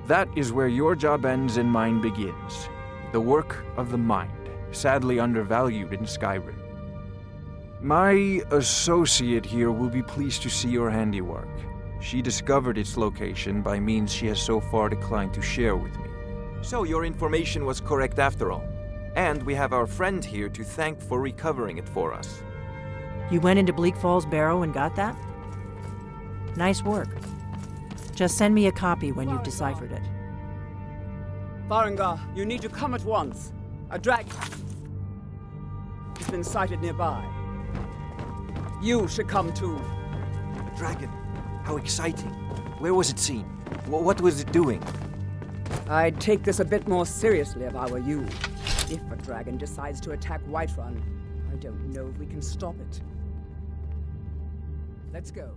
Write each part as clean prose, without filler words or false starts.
That is where your job ends and mine begins. The work of the mind, sadly undervalued in Skyrim. My associate here will be pleased to see your handiwork. She discovered its location by means she has so far declined to share with me. So your information was correct after all. And we have our friend here to thank for recovering it for us. You went into Bleak Falls Barrow and got that? Nice work. Just send me a copy when you've deciphered it. Farengar, you need to come at once. A dragon has been sighted nearby. You should come too. A dragon? How exciting. Where was it seen? What was it doing? I'd take this a bit more seriously if I were you. If a dragon decides to attack Whiterun, I don't know if we can stop it. Let's go.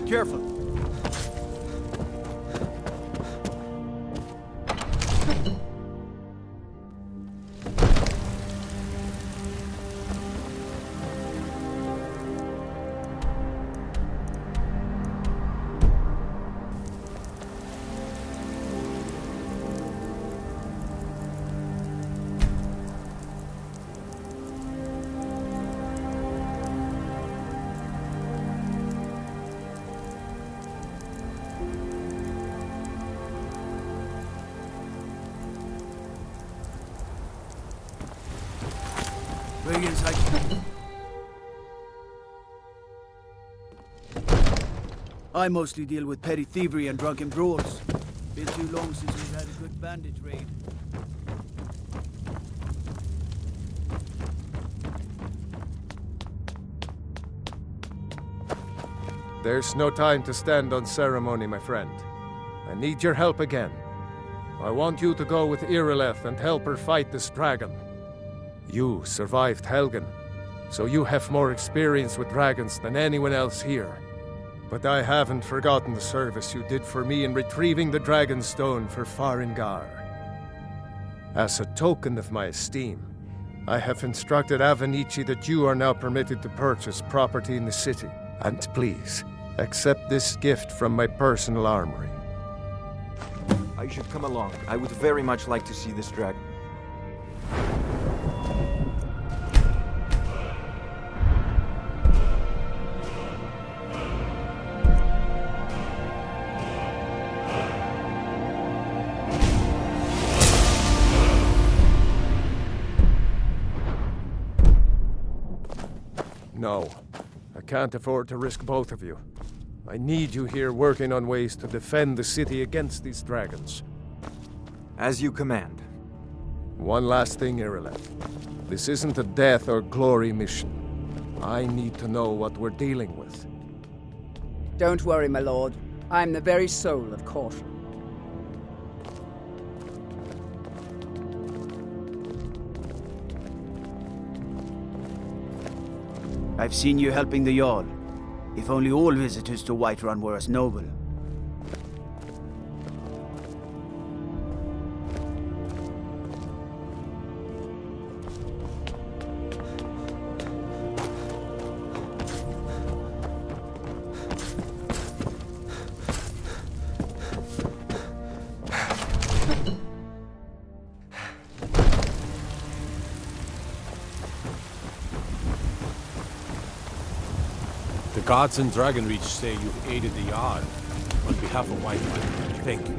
Careful. I mostly deal with petty thievery and drunken brawls. Been too long since we've had a good bandit raid. There's no time to stand on ceremony, my friend. I need your help again. I want you to go with Irileth and help her fight this dragon. You survived Helgen, so you have more experience with dragons than anyone else here. But I haven't forgotten the service you did for me in retrieving the Dragon Stone for Farengar. As a token of my esteem, I have instructed Avenici that you are now permitted to purchase property in the city. And please, accept this gift from my personal armory. I should come along. I would very much like to see this dragon. No, I can't afford to risk both of you. I need you here working on ways to defend the city against these dragons. As you command. One last thing, Irileth. This isn't a death or glory mission. I need to know what we're dealing with. Don't worry, my lord. I'm the very soul of caution. I've seen you helping the Jarl. If only all visitors to Whiterun were as noble. The gods in Dragonreach say you've aided the Jarl on behalf of Whiterun. Thank you.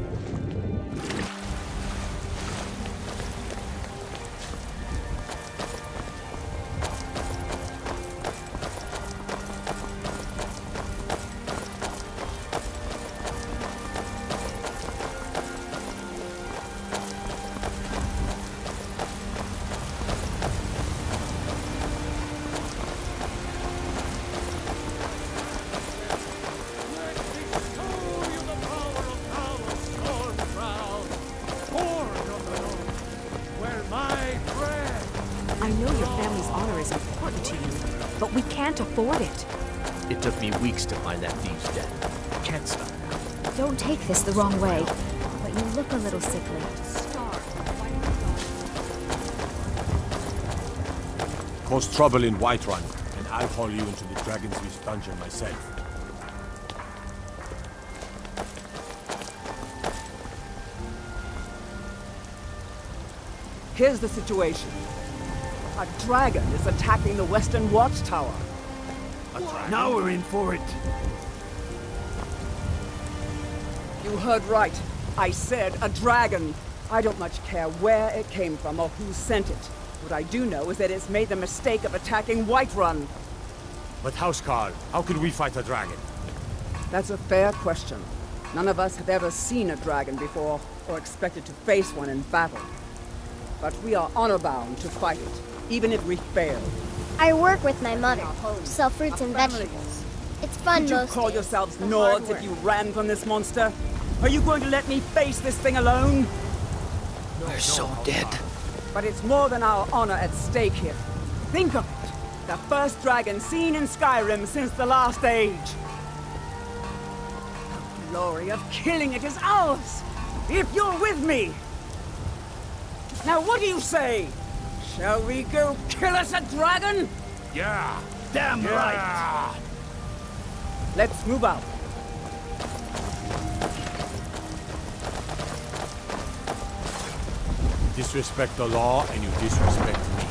I know your family's honor is important to you, but we can't afford it. It took me weeks to find that thief's den. Can't stop now. Don't take this the wrong way, but you look a little sickly. Cause trouble in Whiterun, and I'll haul you into the Dragon's Reach dungeon myself. Here's the situation. A dragon is attacking the Western Watchtower. Now we're in for it. You heard right. I said a dragon. I don't much care where it came from or who sent it. What I do know is that it's made the mistake of attacking Whiterun. But Housecarl, how could we fight a dragon? That's a fair question. None of us have ever seen a dragon before, or expected to face one in battle. But we are honor-bound to fight it, even if we fail. I work with my mother, sell fruits and vegetables. It's fun Did you most call days. yourselves Nords if you ran from this monster? Are you going to let me face this thing alone? We're so dead. But it's more than our honor at stake here. Think of it. The first dragon seen in Skyrim since the last age. The glory of killing it is ours, if you're with me. Now what do you say? Shall we go kill us a dragon? Yeah! Damn right! Let's move out. You disrespect the law, and you disrespect me.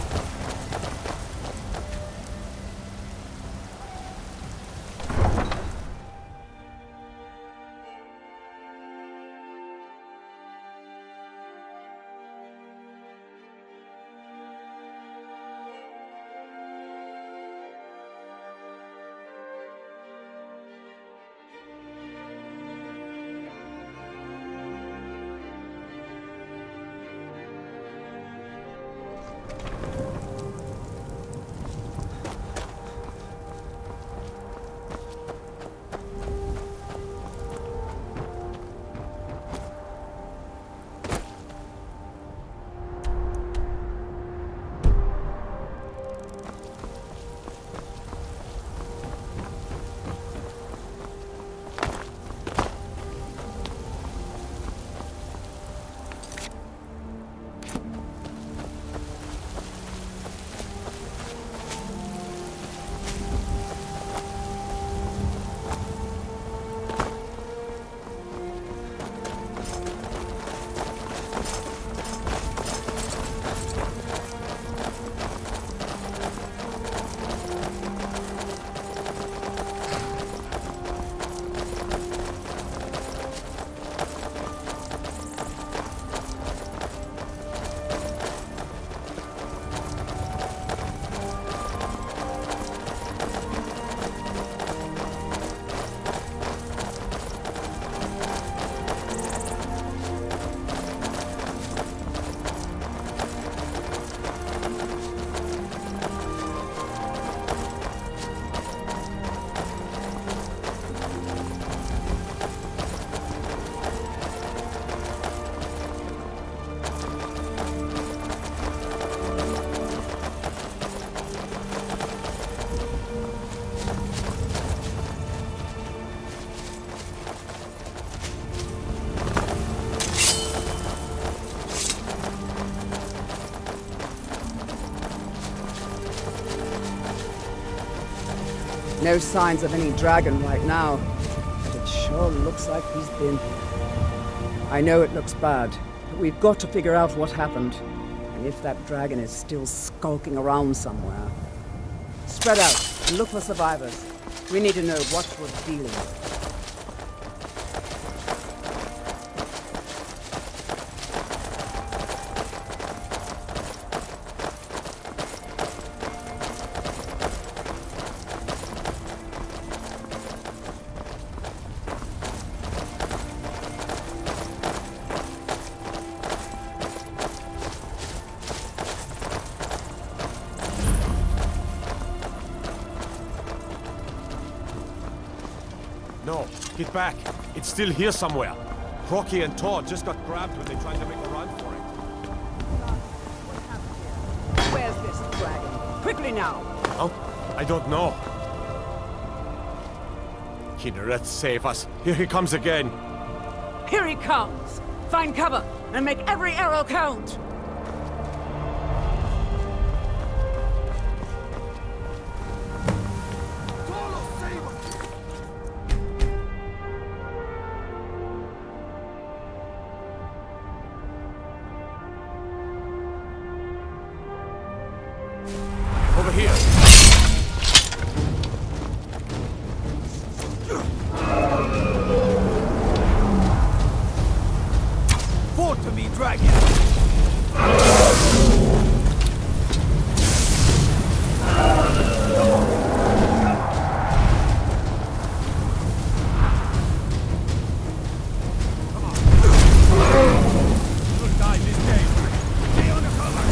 No signs of any dragon right now, but it sure looks like he's been. I know it looks bad, but we've got to figure out what happened, and if that dragon is still skulking around somewhere. Spread out and look for survivors. We need to know what we're dealing with. No, get back. It's still here somewhere. Rocky and Todd just got grabbed when they tried to make a run for it. Where's this dragon? Quickly now! Oh, I don't know. Kinneret, save us. Here he comes again. Here he comes! Find cover and make every arrow count! Over here. Fall to me, dragon! You'll die this day. Stay under cover.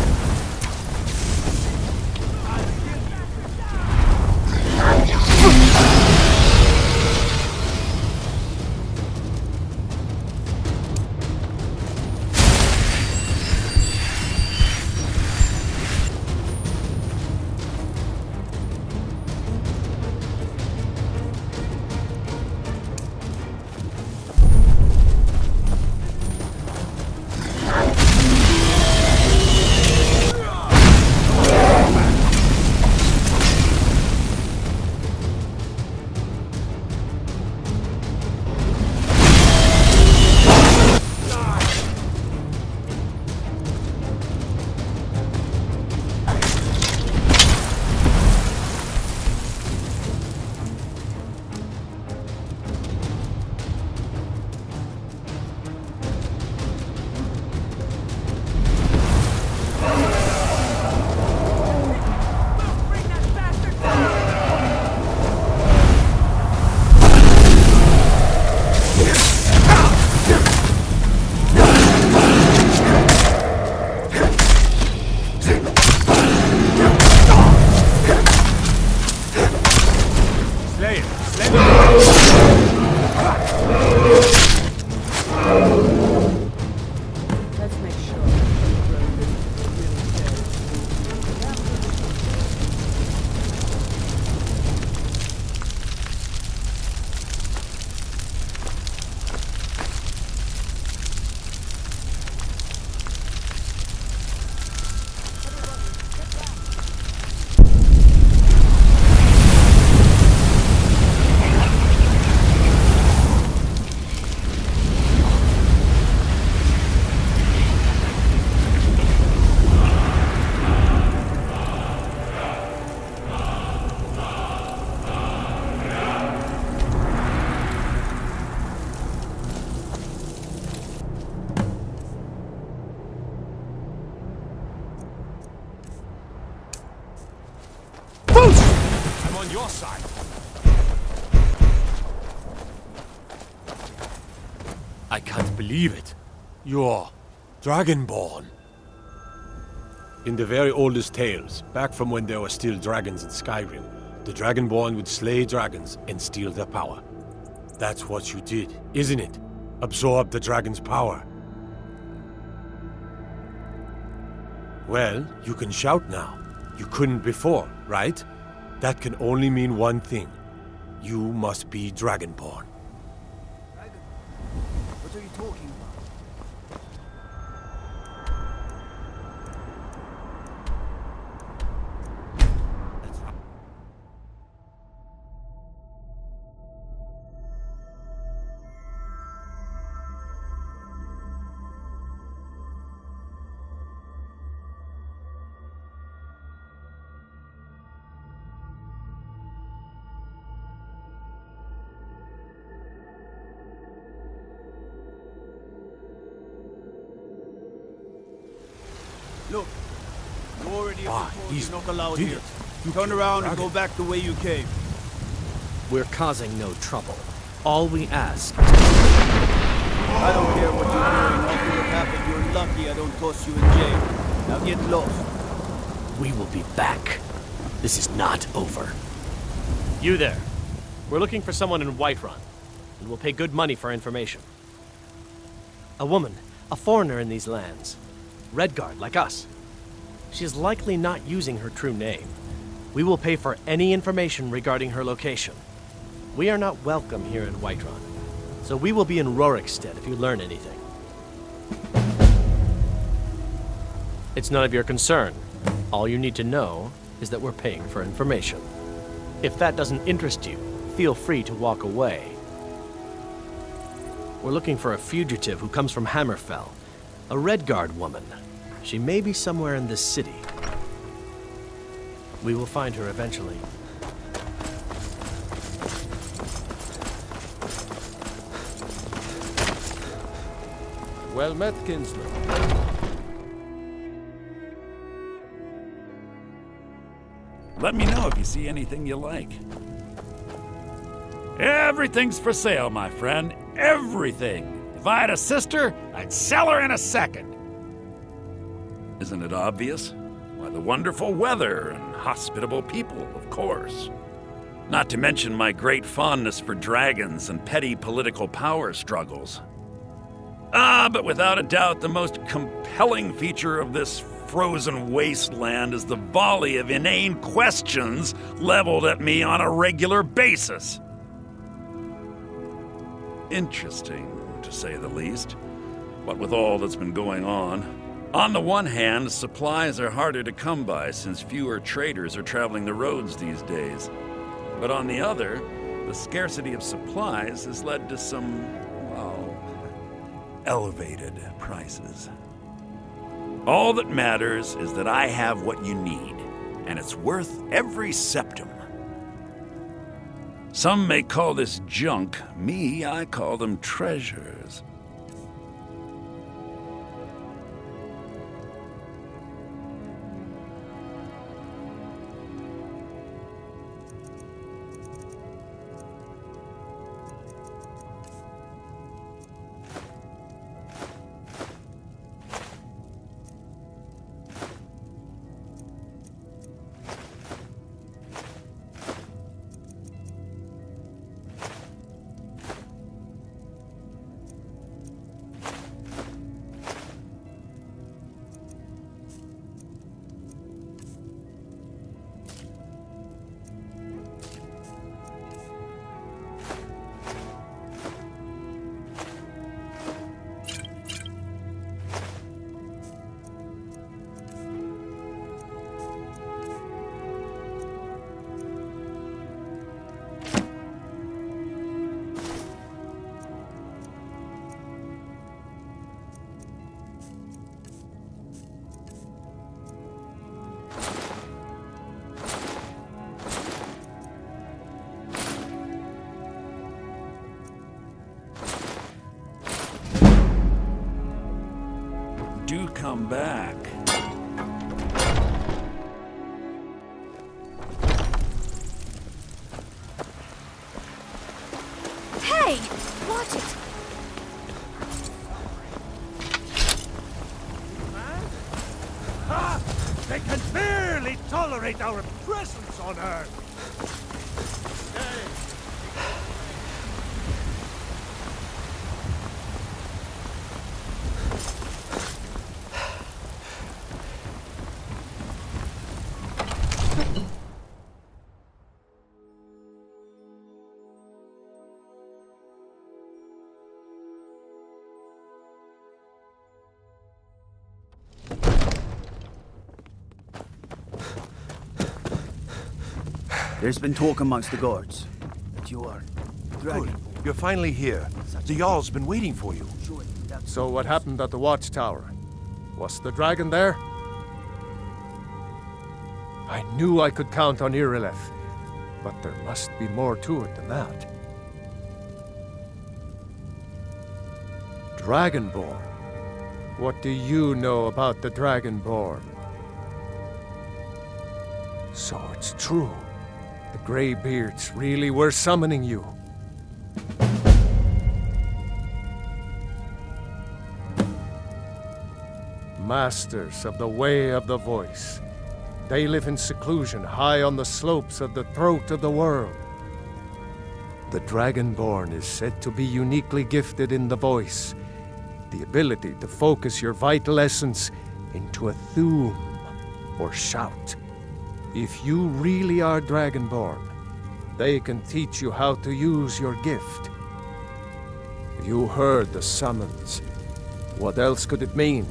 Let's make sure the road is really dead. I'm on your side. I can't believe it. You're Dragonborn. In the very oldest tales, back from when there were still dragons in Skyrim, the Dragonborn would slay dragons and steal their power. That's what you did, isn't it? Absorb the dragon's power. Well, you can shout now. You couldn't before, right? That can only mean one thing. You must be Dragonborn. Dragon? What are you talking about? Look, you already Ah, have he's you're not allowed did here. it. Turn around and dragon. go back the way you came. We're causing no trouble. All we ask. I don't care what you're doing. After what happened, you're lucky I don't toss you in jail. Now get lost. We will be back. This is not over. You there. We're looking for someone in Whiterun, and we'll pay good money for information. A woman, a foreigner in these lands. Redguard, like us. She is likely not using her true name. We will pay for any information regarding her location. We are not welcome here in Whiterun, so we will be in Rorikstead if you learn anything. It's none of your concern. All you need to know is that we're paying for information. If that doesn't interest you, feel free to walk away. We're looking for a fugitive who comes from Hammerfell, a Redguard woman. She may be somewhere in this city. We will find her eventually. Well met, kinsman. Let me know if you see anything you like. Everything's for sale, my friend. Everything. If I had a sister, I'd sell her in a second. Isn't it obvious? Why, the wonderful weather and hospitable people, of course. Not to mention my great fondness for dragons and petty political power struggles. But without a doubt, the most compelling feature of this frozen wasteland is the volley of inane questions leveled at me on a regular basis. Interesting, to say the least. What with all that's been going on the one hand, supplies are harder to come by since fewer traders are traveling the roads these days. But on the other, the scarcity of supplies has led to some, well, elevated prices. All that matters is that I have what you need, and it's worth every septim. Some may call this junk. Me, I call them treasures. Do come back. Hey! Watch it! They can barely tolerate our presence on Earth! There's been talk amongst the guards that you are dragon. Good. You're finally here. The Jarl's been waiting for you. So what happened at the watchtower? Was the dragon there? I knew I could count on Irileth, but there must be more to it than that. Dragonborn. What do you know about the Dragonborn? So it's true. The Greybeards really were summoning you. Masters of the Way of the Voice. They live in seclusion high on the slopes of the throat of the world. The Dragonborn is said to be uniquely gifted in the voice, the ability to focus your vital essence into a thum, or shout. If you really are Dragonborn, they can teach you how to use your gift. You heard the summons. What else could it mean?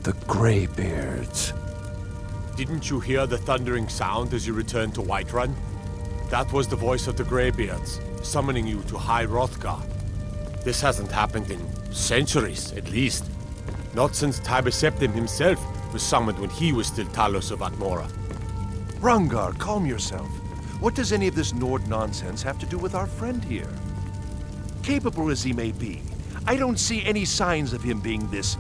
The Greybeards. Didn't you hear the thundering sound as you returned to Whiterun? That was the voice of the Greybeards, summoning you to High Hrothgar. This hasn't happened in centuries, at least. Not since Tiber Septim himself was summoned when he was still Talos of Atmora. Hrongar, calm yourself. What does any of this Nord nonsense have to do with our friend here? Capable as he may be, I don't see any signs of him being this,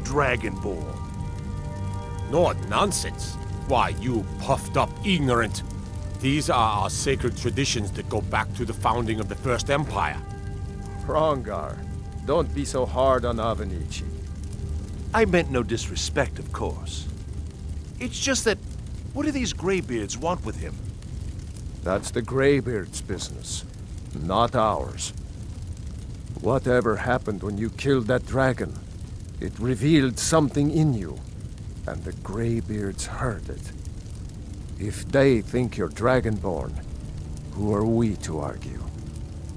Dragonborn. Nord nonsense? Why, you puffed up ignorant. These are our sacred traditions that go back to the founding of the First Empire. Hrongar, don't be so hard on Avenici. I meant no disrespect, of course. It's just that, what do these Greybeards want with him? That's the Greybeards' business, not ours. Whatever happened when you killed that dragon, it revealed something in you, and the Greybeards heard it. If they think you're Dragonborn, who are we to argue?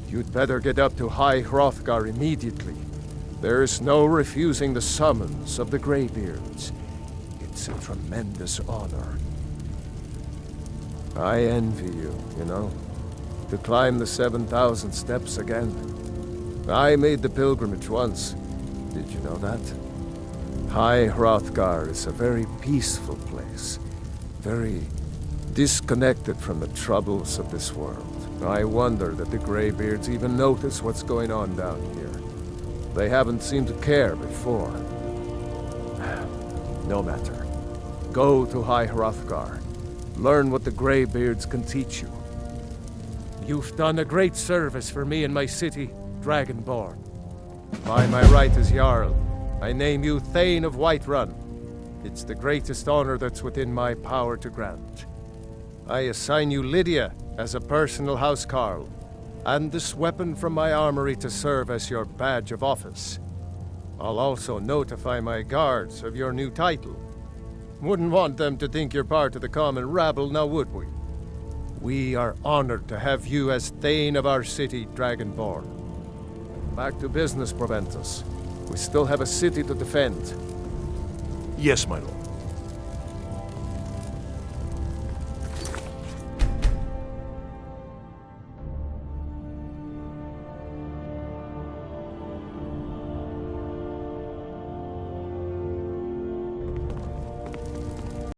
You'd better get up to High Hrothgar immediately. There's no refusing the summons of the Greybeards. It's a tremendous honor. I envy you, you know, to climb the 7,000 steps again. I made the pilgrimage once. Did you know that? High Hrothgar is a very peaceful place, very disconnected from the troubles of this world. I wonder that the Greybeards even notice what's going on down here. They haven't seemed to care before. No matter. Go to High Hrothgar. Learn what the Greybeards can teach you. You've done a great service for me and my city, Dragonborn. By my right as Jarl, I name you Thane of Whiterun. It's the greatest honor that's within my power to grant. I assign you Lydia as a personal housecarl, and this weapon from my armory to serve as your badge of office. I'll also notify my guards of your new title. Wouldn't want them to think you're part of the common rabble, now would we? We are honored to have you as Thane of our city, Dragonborn. Back to business, Proventus. We still have a city to defend. Yes, my lord.